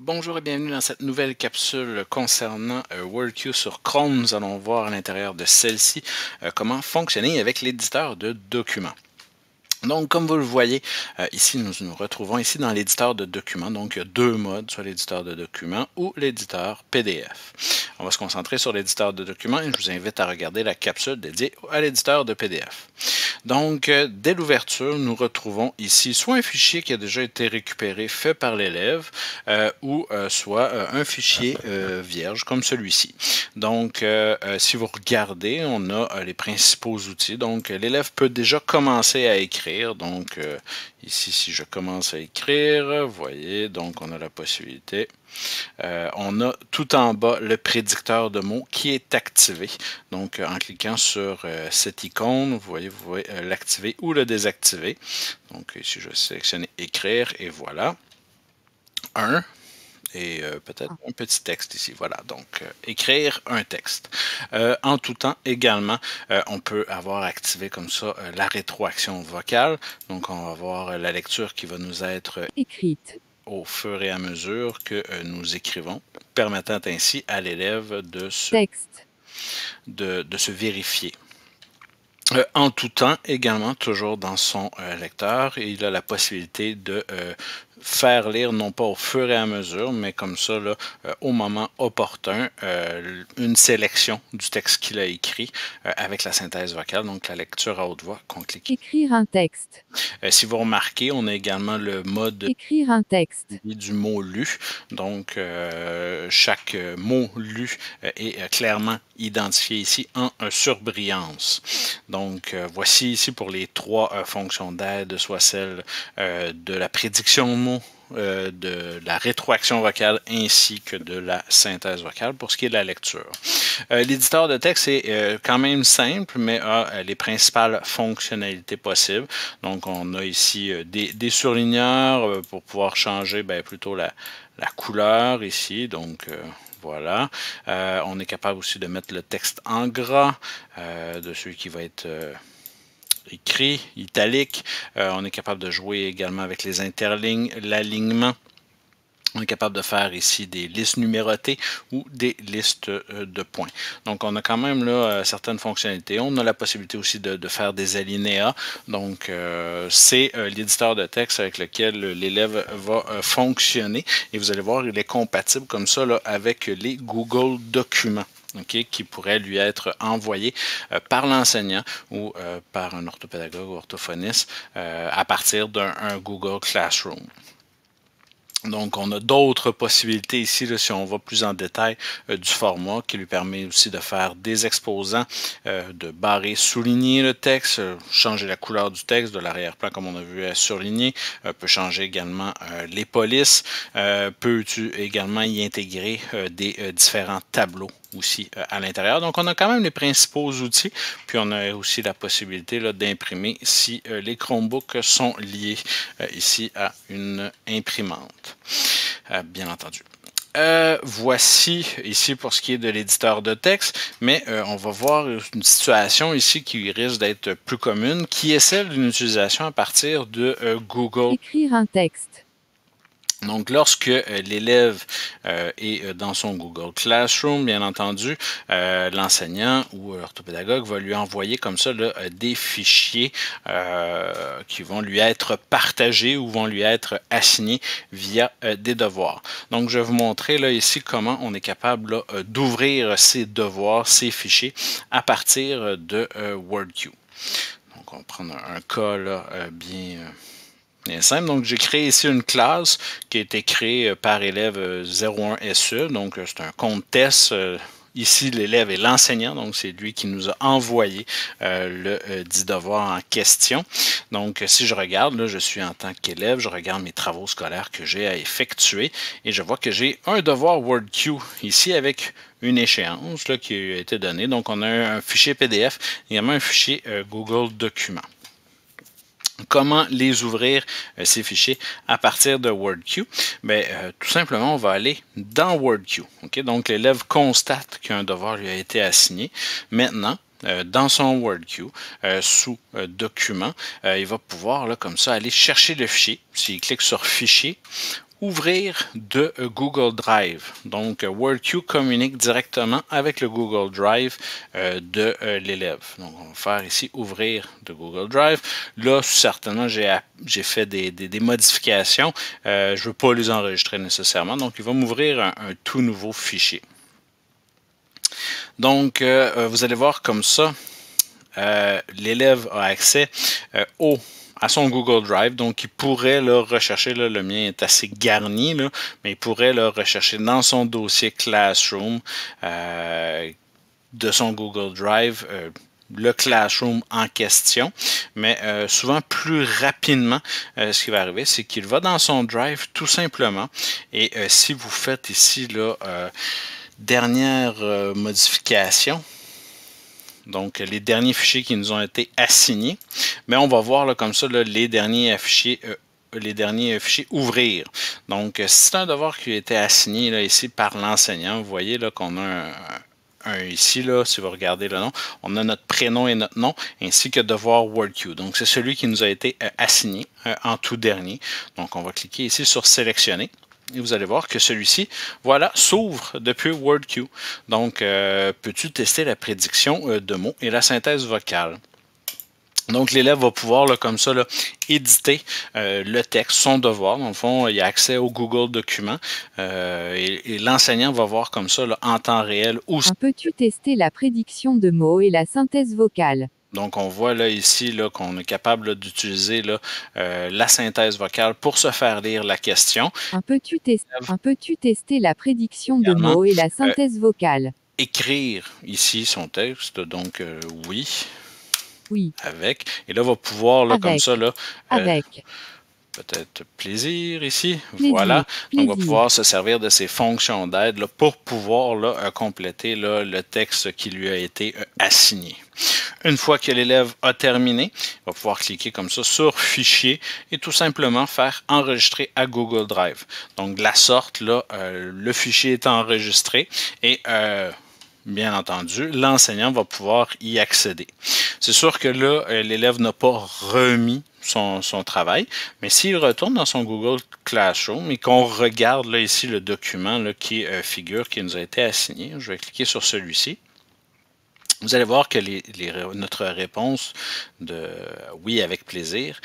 Bonjour et bienvenue dans cette nouvelle capsule concernant WordQ sur Chrome. Nous allons voir à l'intérieur de celle-ci comment fonctionner avec l'éditeur de documents. Donc, comme vous le voyez, ici, nous nous retrouvons ici dans l'éditeur de documents. Donc, il y a deux modes, soit l'éditeur de documents ou l'éditeur PDF. On va se concentrer sur l'éditeur de documents et je vous invite à regarder la capsule dédiée à l'éditeur de PDF. Donc, dès l'ouverture, nous retrouvons ici soit un fichier qui a déjà été récupéré, fait par l'élève, ou soit un fichier vierge comme celui-ci. Donc, si vous regardez, on a les principaux outils. Donc, l'élève peut déjà commencer à écrire. Donc, ici, si je commence à écrire, vous voyez, donc on a la possibilité. On a tout en bas le prédicteur de mots qui est activé. Donc, en cliquant sur cette icône, vous pouvez l'activer ou le désactiver. Donc, ici, je vais sélectionner écrire et voilà. Et peut-être un petit texte ici. Voilà, donc écrire un texte. En tout temps, également, on peut avoir activé comme ça la rétroaction vocale. Donc, on va voir la lecture qui va nous être écrite au fur et à mesure que nous écrivons, permettant ainsi à l'élève de texte se vérifier. En tout temps, également, toujours dans son lecteur, il a la possibilité de faire lire, non pas au fur et à mesure, mais comme ça, là, au moment opportun, une sélection du texte qu'il a écrit avec la synthèse vocale, donc la lecture à haute voix qu'on clique. écrire un texte Si vous remarquez, on a également le mode écrire un texte du mot lu. Donc, chaque mot lu est clairement identifié ici en surbrillance. Donc, voici ici pour les trois fonctions d'aide, soit celle de la prédiction de mots, de la rétroaction vocale ainsi que de la synthèse vocale pour ce qui est de la lecture. L'éditeur de texte est quand même simple, mais a les principales fonctionnalités possibles. Donc, on a ici des surligneurs pour pouvoir changer plutôt la couleur ici. Donc, voilà. On est capable aussi de mettre le texte en gras, de celui qui va être écrit, italique. On est capable de jouer également avec les interlignes, l'alignement. On est capable de faire ici des listes numérotées ou des listes de points. Donc, on a quand même là certaines fonctionnalités. On a la possibilité aussi de faire des alinéas. Donc, c'est l'éditeur de texte avec lequel l'élève va fonctionner. Et vous allez voir, il est compatible comme ça là, avec les Google Documents. Okay, qui pourrait lui être envoyé par l'enseignant ou par un orthopédagogue ou orthophoniste à partir d'un Google Classroom. Donc, on a d'autres possibilités ici, là, si on va plus en détail du format, qui lui permet aussi de faire des exposants, de barrer, souligner le texte, changer la couleur du texte, de l'arrière-plan comme on a vu surligner, peut changer également les polices, peut également y intégrer des différents tableaux aussi à l'intérieur. Donc, on a quand même les principaux outils, puis on a aussi la possibilité d'imprimer si les Chromebooks sont liés ici à une imprimante, bien entendu. Voici ici pour ce qui est de l'éditeur de texte, mais on va voir une situation ici qui risque d'être plus commune, qui est celle d'une utilisation à partir de Google. écrire un texte Donc, lorsque l'élève est dans son Google Classroom, bien entendu, l'enseignant ou l'orthopédagogue va lui envoyer comme ça là, des fichiers qui vont lui être partagés ou vont lui être assignés via des devoirs. Donc, je vais vous montrer là ici comment on est capable d'ouvrir ces devoirs, ces fichiers à partir de WordQ. Donc, on va prendre un cas là, bien simple. Donc, j'ai créé ici une classe qui a été créée par élève 01 SE. Donc, c'est un compte test. Ici, l'élève est l'enseignant, donc c'est lui qui nous a envoyé le dit devoir en question. Donc, si je regarde, là, je suis en tant qu'élève, je regarde mes travaux scolaires que j'ai à effectuer et je vois que j'ai un devoir WordQ ici avec une échéance là, qui a été donnée. Donc, on a un fichier PDF et également un fichier Google Documents. Comment les ouvrir, ces fichiers, à partir de WordQ? Bien, tout simplement, on va aller dans WordQ. Okay? Donc, l'élève constate qu'un devoir lui a été assigné. Maintenant, dans son WordQ, sous Document, il va pouvoir, là, comme ça, aller chercher le fichier. S'il clique sur Fichier, ouvrir de Google Drive. Donc, WordQ communique directement avec le Google Drive de l'élève. Donc, on va faire ici ouvrir de Google Drive. Là, certainement, j'ai fait des modifications. Je ne veux pas les enregistrer nécessairement. Donc, il va m'ouvrir un tout nouveau fichier. Donc, vous allez voir comme ça, l'élève a accès à son Google Drive, donc il pourrait là, rechercher, là, le mien est assez garni, là, mais il pourrait là, rechercher dans son dossier Classroom de son Google Drive le Classroom en question, mais souvent plus rapidement, ce qui va arriver, c'est qu'il va dans son Drive tout simplement, et si vous faites ici là, dernière modification, donc les derniers fichiers qui nous ont été assignés, mais on va voir là, comme ça là, les derniers fichiers ouvrir. Donc, si c'est un devoir qui a été assigné là, ici par l'enseignant, vous voyez là, qu'on a ici, là, si vous regardez le nom, on a notre prénom et notre nom, ainsi que devoir WordQ. Donc, c'est celui qui nous a été assigné en tout dernier. Donc, on va cliquer ici sur sélectionner. Et vous allez voir que celui-ci, voilà, s'ouvre depuis WordQ. Donc, peux-tu tester la prédiction de mots et la synthèse vocale? Donc, l'élève va pouvoir, là, comme ça, là, éditer le texte, son devoir. Dans le fond, il a accès au Google Documents et l'enseignant va voir comme ça, là, en temps réel. Peux-tu tester la prédiction de mots et la synthèse vocale? Donc, on voit là ici là, qu'on est capable d'utiliser la synthèse vocale pour se faire lire la question. Peux-tu tester la prédiction de mots et la synthèse vocale? Écrire ici son texte, donc oui. Oui. Avec. Et là, on va pouvoir, là, comme ça, là, avec. Peut-être plaisir ici. Plaisir, voilà. Plaisir. Donc, on va pouvoir se servir de ces fonctions d'aide là, pour pouvoir là, compléter là, le texte qui lui a été assigné. Une fois que l'élève a terminé, il va pouvoir cliquer comme ça sur Fichier et tout simplement faire enregistrer à Google Drive. Donc, de la sorte, là, le fichier est enregistré et bien entendu, l'enseignant va pouvoir y accéder. C'est sûr que là, l'élève n'a pas remis son travail, mais s'il retourne dans son Google Classroom et qu'on regarde là ici le document là, qui figure, qui nous a été assigné, je vais cliquer sur celui-ci. Vous allez voir que notre réponse de oui avec plaisir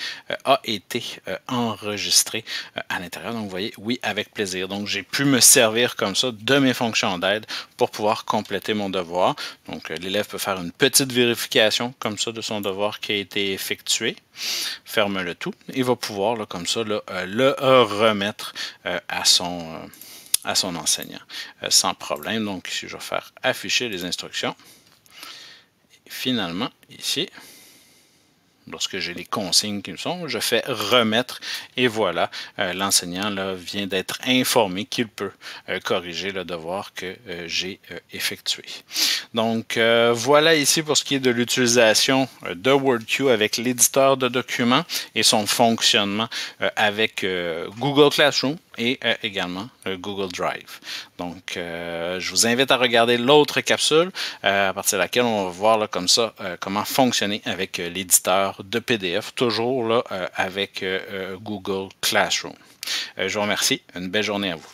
a été enregistrée à l'intérieur. Donc, vous voyez, oui avec plaisir. Donc, j'ai pu me servir comme ça de mes fonctions d'aide pour pouvoir compléter mon devoir. Donc, l'élève peut faire une petite vérification comme ça de son devoir qui a été effectué. Ferme le tout et va pouvoir, là, comme ça, là, le remettre à son enseignant sans problème. Donc, ici, je vais faire afficher les instructions. Finalement, ici, lorsque j'ai les consignes qui me sont, je fais remettre et voilà, l'enseignant vient d'être informé qu'il peut corriger le devoir que j'ai effectué. Donc, voilà ici pour ce qui est de l'utilisation de WordQ avec l'éditeur de documents et son fonctionnement avec Google Classroom et également Google Drive. Donc, je vous invite à regarder l'autre capsule à partir de laquelle on va voir là, comme ça comment fonctionner avec l'éditeur de PDF, toujours là, avec Google Classroom. Je vous remercie. Une belle journée à vous.